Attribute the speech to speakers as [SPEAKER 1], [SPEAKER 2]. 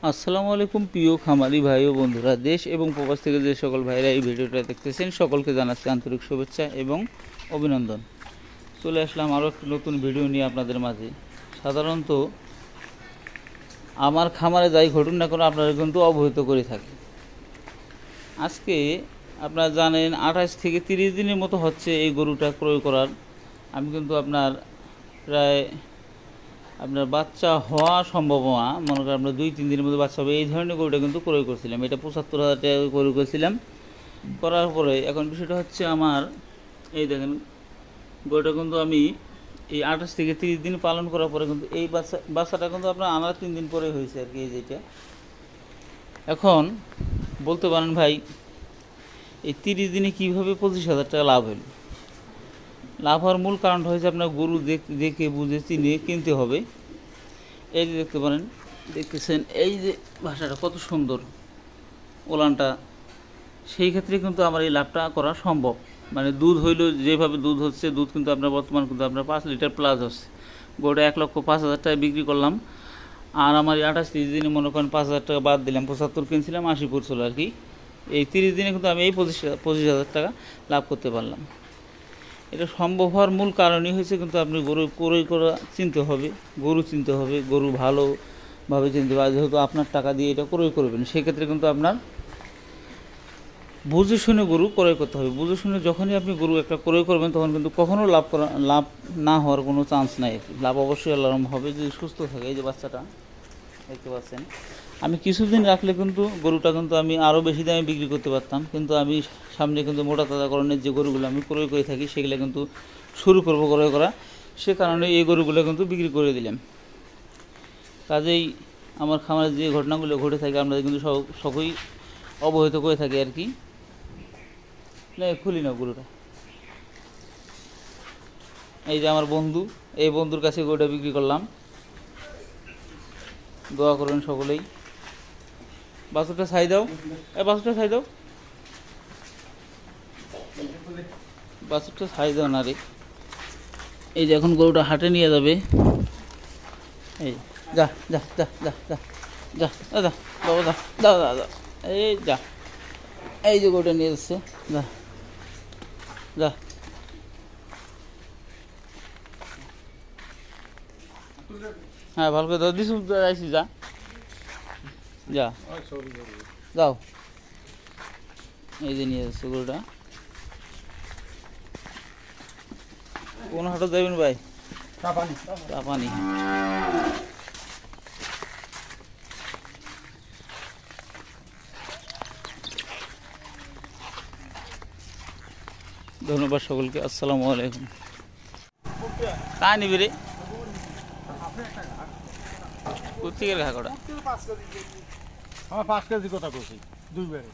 [SPEAKER 1] আসসালামু আলাইকুম প্রিয় খামারি ভাই ও বন্ধুরা, দেশ এবং প্রবাস থেকে যে সকল ভাইরা এই ভিডিওটা দেখতেছেন সকলকে জানাচ্ছি আন্তরিক শুভেচ্ছা এবং অভিনন্দন। চলে আসলাম আরও একটি নতুন ভিডিও নিয়ে আপনাদের মাঝে। সাধারণত আমার খামারে যাই ঘটুন না কোনো আপনারা কিন্তু অবহিত করে থাকি। আজকে আপনারা জানেন 28 থেকে 30 দিনের মতো হচ্ছে এই গরুটা ক্রয় করার। আমি কিন্তু প্রায় আপনার বাচ্চা হওয়া সম্ভাবনা মনে করেন আপনার 2-3 দিনের মধ্যে বাচ্চা হবে এই ধরনের গরুটা কিন্তু ক্রয় করছিলাম। এটা 75,000 টাকা ক্রয় করেছিলাম। করার পরে এখন বিষয়টা হচ্ছে আমার এই দেখেন গরুটা কিন্তু আমি এই 28 থেকে 30 দিন পালন করার পরে কিন্তু এই বাচ্চাটা কিন্তু আপনার আনার 3 দিন পরে হয়েছে আর কি। এই যেটা এখন বলতে পারেন ভাই এই 30 দিনে কীভাবে 25,000 টাকা লাভ হলো। লাভ হওয়ার মূল কারণটা হয়েছে আপনার গরু দেখে বুঝে চিনে কিনতে হবে। এই যে দেখতেছেন এই যে ভাষাটা কত সুন্দর ওলানটা, সেই ক্ষেত্রে কিন্তু আমার এই লাভটা করা সম্ভব। মানে দুধ হইল যেভাবে দুধ হচ্ছে, দুধ কিন্তু আপনার বর্তমান কিন্তু আপনার 5 লিটার প্লাস হচ্ছে। গরুটা 1,05,000 টাকা বিক্রি করলাম, আর আমার 28-30 দিনে মনে করেন 5,000 টাকা বাদ দিলাম, 75 কিনছিলাম 80 পড়ছিল আর কি। এই 30 দিনে কিন্তু আমি এই 25,000 টাকা লাভ করতে পারলাম। এটা সম্ভব হওয়ার মূল কারণই হয়েছে কিন্তু আপনি গরু ক্রয় করা চিনতে হবে, গরু ভালোভাবে চিনতে হবে। যেহেতু আপনার টাকা দিয়ে এটা ক্রয় করবেন, সেক্ষেত্রে কিন্তু আপনার বুঝে শুনে গরু ক্রয় করতে হবে। বুঝে শুনে যখনই আপনি গরু একটা ক্রয় করবেন তখন কিন্তু কখনও লাভ না হওয়ার কোনো চান্স নাই। লাভ অবশ্যই আল্লাহর হবে যদি সুস্থ থাকে। এই যে বাচ্চাটা দেখতে পাচ্ছেন, আমি কিছুদিন রাখলে কিন্তু গরুটা কিন্তু আমি আরও বেশি দামে বিক্রি করতে পারতাম, কিন্তু আমি সামনে কিন্তু মোটা তাজাকরণের যে গরুগুলো আমি ক্রয় করে থাকি সেগুলো কিন্তু শুরু করব ক্রয় করা, সে কারণে এই গরুগুলো কিন্তু বিক্রি করে দিলাম। কাজেই আমার খামারে যে ঘটনাগুলো ঘটে থাকে আমরা কিন্তু সকলেই অবহিত করে থাকি আর কি। না খুলি না গরুটা, এই যে আমার বন্ধু, এই বন্ধুর কাছে গরুটা বিক্রি করলাম। দোয়া করবেন সকলেই। বাছুরটা ছাই দাও, বাছুরটা ছাই দাও, বাছুরটা ছাই দাও না রে। এই যে এখন গরুটা হাটে নিয়ে যাবে। এই যা যা যা যা যা যা দাদা বাবা যা দাদা দাদা এই যা, এই যে গরুটা নিয়ে যাচ্ছে, যা যা। হ্যাঁ ভালো করে দাও, দিস আইসি, যা যা যাও। এই যে নিয়ে যাচ্ছে গরুটা। কোন হাটে যাবেন ভাই? চাপানি। ধন্যবাদ সকলকে। আসসালামু আলাইকুম। কায় নিবি রে? কোথেকের ঘা কটা?
[SPEAKER 2] 5 কেজি কথা কইছি, 2 বারে।